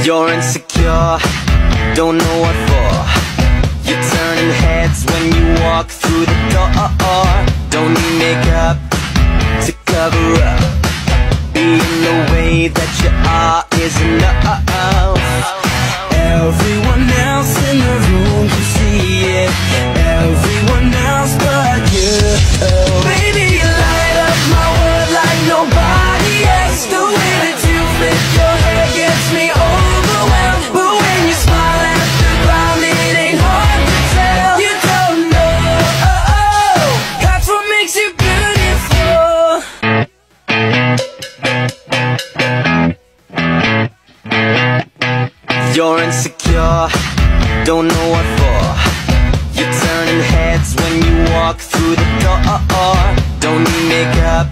You're insecure, don't know what for. You're turning heads when you walk through the door. Don't need makeup to cover up. Being the way that you are is enough. Everyone else in the room can see it, everyone else but you. Baby, you light up my world like nobody else. The way that you flip your hair gets me overwhelmed. But when you smile at the ground, it ain't hard to tell. You don't know, that's what makes you beautiful. You're insecure, don't know what for. You're turning heads when you walk through the door. Don't need makeup